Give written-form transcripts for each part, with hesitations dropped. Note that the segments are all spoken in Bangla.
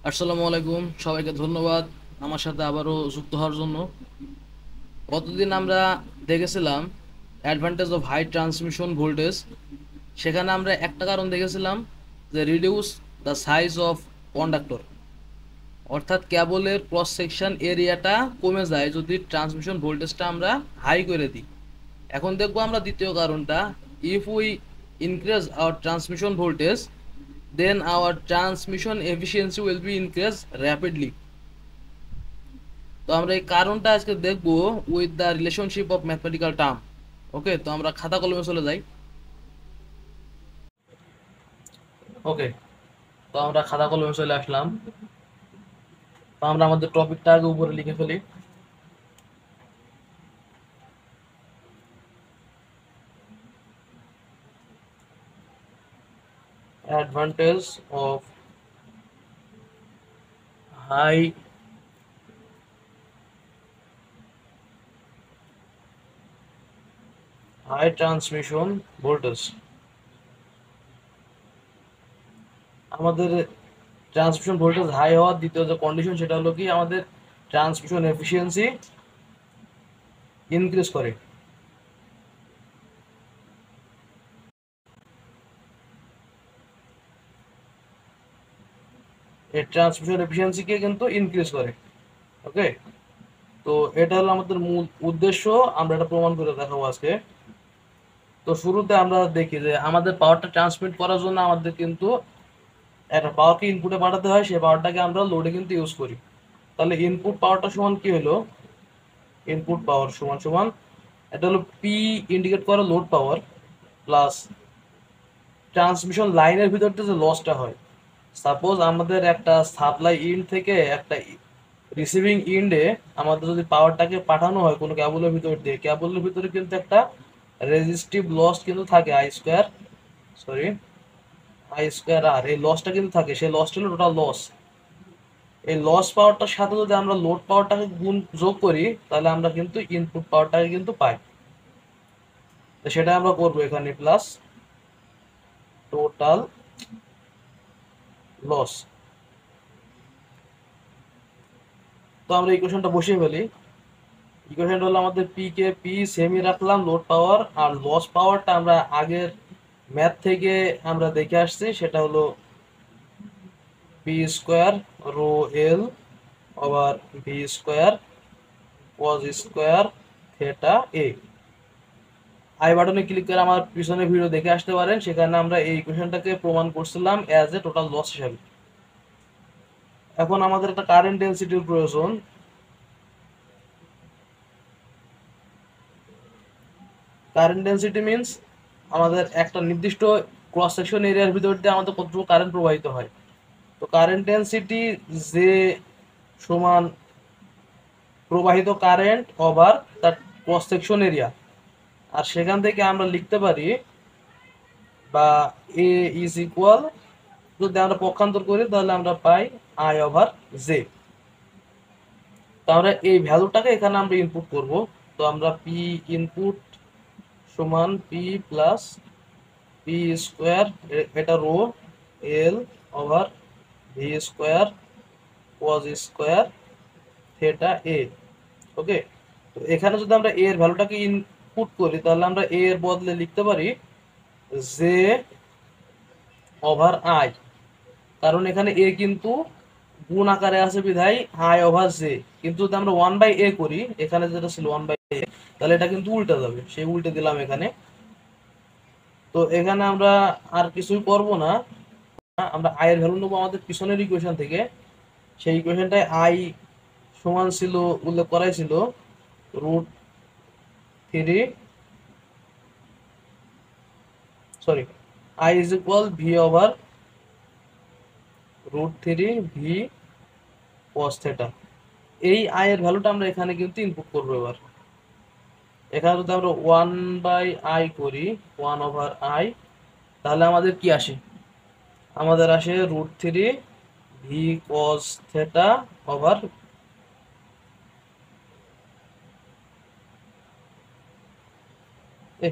আসসালামু আলাইকুম, সবাইকে ধন্যবাদ আমার সাথে আবারও যুক্ত হওয়ার জন্য। গতদিন আমরা দেখেছিলাম advantage of high transmission voltage. সেখানে আমরা একটা কারণ দেখেছিলাম যে reduce the size of conductor, অর্থাৎ কেবলের ক্রস সেকশন এরিয়াটা কমে যায় যদি ট্রান্সমিশন ভোল্টেজটা আমরা হাই করে দিই। এখন দেখবো আমরা দ্বিতীয় কারণটা, if we increase our transmission voltage then our transmission efficiency will be increase rapidly. তো আমরা এই কারণটা আজকে দেখব with the relationship of mathematical term. Okay, তো আমরা খাতা কলমে চলে যাই। ওকে, তো আমরা খাতা কলমে চলে আসলাম। তো আমরা আমাদের টপিকটা আগে উপরে লিখে ফেলি। Advantage of high high transmission voltage. আমাদের ট্রান্সমিশন ভোল্টেজ হাই হওয়ার দ্বিতীয় যে কন্ডিশন সেটা হলো কি, আমাদের ট্রান্সমিশন এফিসিয়েন্সি ইনক্রিজ করে। এই ট্রান্সমিশন এফিসিয়েন্সিকে কিন্তু ইনক্রিজ করে। ওকে, তো এটা হলো আমাদের মূল উদ্দেশ্য, আমরা এটা প্রমাণ করে দেখাবো আজকে। তো শুরুতে আমরা দেখি যে আমাদের পাওয়ারটা ট্রান্সমিট করার জন্য আমাদের কিন্তু একটা পাওয়ারকে ইনপুটে পাঠাতে হয়, সেই পাওয়ারটাকে আমরা লোডে কিন্তু ইউজ করি। তাহলে ইনপুট পাওয়ারটা সমান কি হলো, ইনপুট পাওয়ার সমান সমান এটা হলো পি ইন্ডিকেট করা লোড পাওয়ার প্লাস ট্রান্সমিশন লাইনের ভিতর থেকে যে লসটা হয়। সাপোজ আমাদের একটা সাপ্লাই ইন্ড থেকে একটা রিসিভিং ইন্ডে আমাদের যদি পাওয়ারটাকে পাঠানো হয় কোনো ক্যাবলের ভিতর দিয়ে, ক্যাবলের ভিতরে কিন্তু একটা রেজিস্টিভ লস কিন্তু থাকে I square, sorry I square R, এই লসটা কিন্তু থাকে, সেই লসটা হলো টোটাল লস। এই লস পাওয়ারটার সাথে যদি আমরা লোড পাওয়ারটাকে গুণ যোগ করি তাহলে আমরা কিন্তু ইনপুট পাওয়ারটাকে কিন্তু পাই। তো সেটা আমরা করবো এখানে, প্লাস টোটাল লস। তো আমরা ইকুয়েশনটা বসিয়ে ফেলি। ইকুয়েশনটা হলো আমাদের পি কে পি সেমি রাখলাম লোড পাওয়ার, আর লস পাওয়ারটা আমরা আগের ম্যাথ থেকে আমরা দেখে আসছি, সেটা হলো P square rho L over V square cos square theta A. I বাটনে ক্লিক করে আমার পিছনে ভিডিও দেখে আসতে পারেন, সেখানে আমরা এই ইকুয়েশনটাকে প্রমাণ করছিলাম অ্যাজ এ টোটাল লস হিসাবে। এখন আমাদের একটা কারেন্ট ডেন্সিটির প্রয়োজন। কারেন্ট ডেন্সিটি মিন্স আমাদের একটা নির্দিষ্ট ক্রস সেকশন এরিয়ার ভিতর দিয়ে আমাদের কতটুকু কারেন্ট প্রবাহিত হয়। তো কারেন্ট ডেন্সিটি যে সমান প্রবাহিত কারেন্ট ওভার তার ক্রস সেকশন এরিয়া, আর সেখান থেকে আমরা লিখতে পারি বা এ ইজ ইকুয়াল, যদি আমরা পক্ষান্তর করি তাহলে আমরা পাই আই ওভার জে। তো আমরা এই ভ্যালুটাকে এখানে আমরা ইনপুট করব। তো আমরা পি ইনপুট সমান পি প্লাস পি স্কোয়ার, এটা rho L over V square cos square theta A. Okay, তো এখানে যদি আমরা এ এর ভ্যালুটাকে ইনপুট করি তাহলে আমরা এ এর বদলে লিখতে পারি জে ওভার আই, কারণ এখানে এ কিন্তু গুণ আকারে আছে বিধায় আই ওভার জে। কিন্তু যদি আমরা ওয়ান বাই এ করি, এখানে যেটা ছিল ওয়ান বাই এ, তাহলে এটা কিন্তু উল্টে যাবে, সেই উল্টে দিলাম এখানে। তো এখানে আমরা আর কিছুই করবো না, আমরা আই এর ভ্যালু নেবো আমাদের পিছনের ইকুয়েশন থেকে। সেই ইকুয়েশনটায় আই সমান ছিল, উল্লেখ করাই ছিল root three, sorry I is equal V over root three V cos theta. এই আই এর ভ্যালুটা আমরা এখানে কিন্তু ইনপুট করবো এবার। এখানে যদি আমরা ওয়ান বাই আই করি, ওয়ান ওভার আই, তাহলে আমাদের কি আসে, আমাদের আসে root three V cos theta over,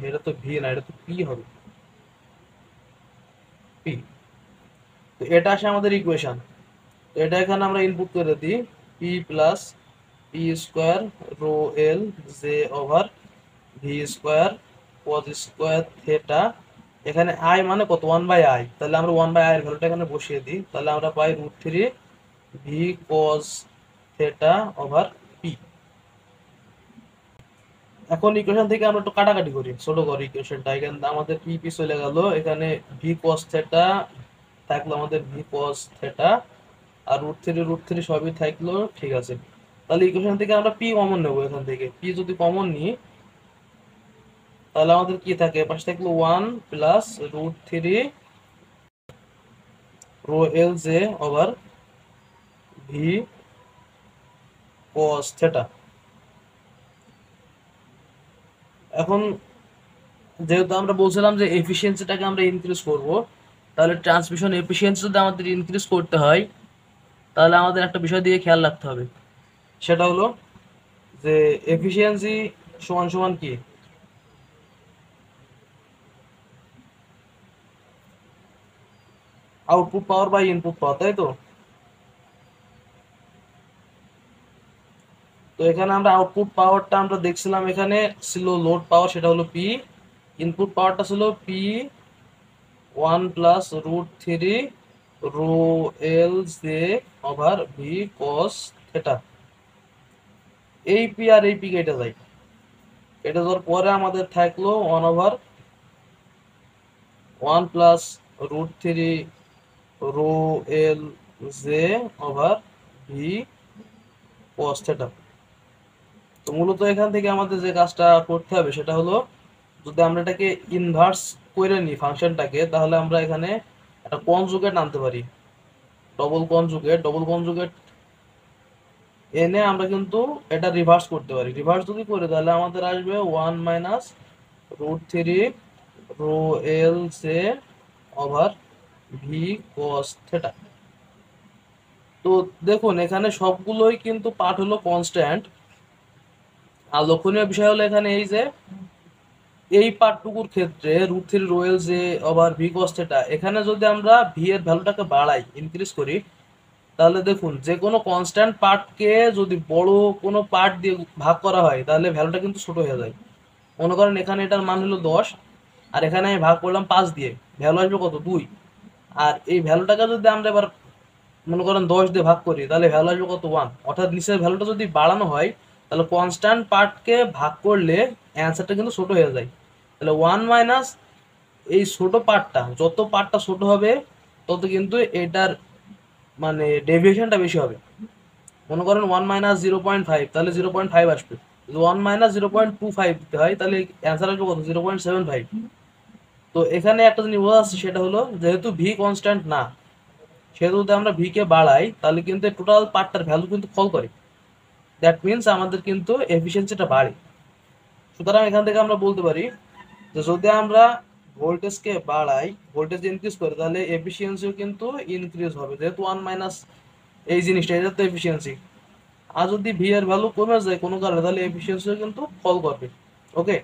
এটা তো ভি না, এটা তো পি হবে, পি। তো এটা আসে আমাদের ইকুয়েশন। তো এটা এখানে আমরা ইনপুট করে দিই P plus P square rho L J over V square cos square theta. এখানে আই মানে কত, 1/i, তাহলে আমরা 1/i এর ভ্যালুটা এখানে বসিয়ে দিই, তাহলে আমরা পাই √3 V cause theta over P. এখন ইকুয়েশন থেকে আমরা একটু কাটাকাটি করি, ছোট করি ইকুয়েশনটা। এখানে আমাদের পি পি চলে গেল, এখানে ভি কজ থেটা থাকলো আমাদের ভি কজ থেটা, আর √3 সবই থাকলো, ঠিক আছে। তাহলে ইকুয়েশন থেকে আমরা পি কমন নেবো, এখান থেকে পি যদি কমন নিই তাহলে আমাদের কি থাকে, পাশে থাকলো 1 plus √3 rho L J over V cos theta. এখন যেহেতু আমরা বলছিলাম যে এফিসিয়েন্সিটাকে আমরা ইনক্রিজ করব, তাহলে ট্রান্সমিশন এফিসিয়েন্সি যদি আমাদের ইনক্রিজ করতে হয় তাহলে আমাদের একটা বিষয় দিকে খেয়াল রাখতে হবে, সেটা হলো যে এফিসিয়েন্সি সমান সমান কি, output power by input power, তাই তো। তো এখানে আমরা আউটপুট পাওয়ারটা আমরা দেখছিলাম, এখানে ছিল লোড পাওয়ার, সেটা হলো পি। ইনপুট পাওয়ারটা ছিল P 1 plus √3 rho L J over V cos theta. এই পি আর এই পি কেটে যায়, কেটে যাওয়ার পরে আমাদের থাকলো 1/1 plus √3 rho L J over V cos theta. তো মূলত এখান থেকে আমাদের যে কাজটা করতে হবে সেটা হলো, যদি আমরা এটাকে ইনভার্স করে নিই ফাংশনটাকে, তাহলে আমরা এখানে একটা কনজুগেট আনতে পারি, ডবল কনজুগেট এনে আমরা কিন্তু এটা রিভার্স করতে পারি। রিভার্স যদি করি তাহলে আমাদের আসবে 1 minus √3 rho L J over V cos theta. তো দেখুন এখানে সবগুলোই কিন্তু পার্ট হলো কনস্ট্যান্ট, আর লক্ষণীয় বিষয় হলো এখানে এই যে এই পার্টটুকুর ক্ষেত্রে √3 rho L J over V cos theta, এখানে যদি আমরা ভি এর ভ্যালুটাকে বাড়াই, ইনক্রিজ করি, তাহলে দেখুন যে কোনো কনস্ট্যান্ট পার্টকে যদি বড় কোনো পার্ট দিয়ে ভাগ করা হয় তাহলে ভ্যালুটা কিন্তু ছোট হয়ে যায়। মনে করেন এখানে এটার মান হলো 10, আর এখানে আমি ভাগ করলাম 5 দিয়ে, ভ্যালু আসবে কত, 2। আর এই ভ্যালুটাকে যদি আমরা এবার মনে করেন 10 দিয়ে ভাগ করি তাহলে ভ্যালু আসবে কত, 1। অর্থাৎ নিচের ভ্যালুটা যদি বাড়ানো হয় তাহলে কনস্ট্যান্ট পার্টকে ভাগ করলে অ্যান্সারটা কিন্তু ছোট হয়ে যায়। তাহলে 1 মাইনাস এই ছোট পার্টটা, যত পার্টটা ছোট হবে তত কিন্তু এটার মানে ডেভিয়েশনটা বেশি হবে। মনে করেন 1 মাইনাস 0.5, তাহলে 0.5 আসবে। যদি 1 মাইনাস 0.25 দিতে হয় তাহলে অ্যান্সার আসবে কত, 0.75। তো এখানে একটা জিনিস বোঝা যাচ্ছে, সেটা হলো যেহেতু ভি কনস্ট্যান্ট না, সেহেতু যদি আমরা ভি কে বাড়াই তাহলে কিন্তু টোটাল পার্টটার ভ্যালু কিন্তু ফল করে। দ্যাট মিনস আমাদের কিন্তু এফিসিয়েন্সিটা বাড়ে। সুতরাং এখান থেকে আমরা বলতে পারি যে যদি আমরা ভোল্টেজকে বাড়াই, ভোল্টেজ ইনক্রিজ করি, তাহলে এফিসিয়েন্সিও কিন্তু ইনক্রিজ হবে, যেহেতু 1 মাইনাস এই জিনিসটা, এটা তো এফিসিয়েন্সি। আর যদি ভি এর ভ্যালু কমে যায় কোনো কারণে তাহলে এফিসিয়েন্সিও কিন্তু ফল করবে। ওকে,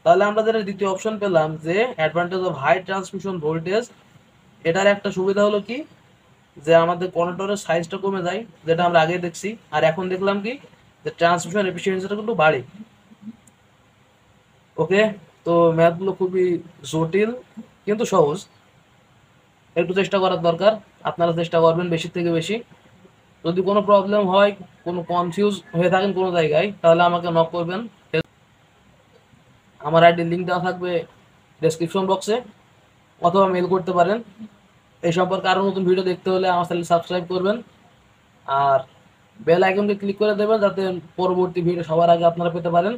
তাহলে আমরা যেটা দ্বিতীয় অপশন পেলাম যে advantage of high transmission voltage, এটার একটা সুবিধা হলো কি, যে আমাদের কন্ডাক্টরের সাইজটা কমে যায়, যেটা আমরা আগে দেখছি। আর এখন দেখলাম কি, যে ট্রান্সমিশন এফিসিয়েন্সিটা কিন্তু বাড়ে। ওকে, তো ম্যাথগুলো খুবই জটিল কিন্তু সহজ, একটু চেষ্টা করার দরকার। আপনারা চেষ্টা করবেন বেশি থেকে বেশি। যদি কোনো প্রবলেম হয়, কোনো কনফিউজ হয়ে থাকেন কোনো জায়গায়, তাহলে আমাকে নক করবেন। আমার আইডির লিঙ্ক দেওয়া থাকবে ডেসক্রিপশন বক্সে, অথবা মেল করতে পারেন। এই সম্পর্কে আরও নতুন ভিডিও দেখতে হলে আমার চ্যানেল সাবস্ক্রাইব করবেন, আর বেল আইকনকে ক্লিক করে দেবেন যাতে পরবর্তী ভিডিও সবার আগে আপনারা পেতে পারেন।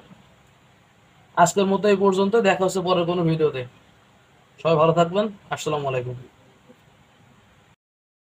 আজকের মতো এই পর্যন্ত, দেখা হচ্ছে পরের কোনো ভিডিওতে। সবাই ভালো থাকবেন, আসসালামু আলাইকুম।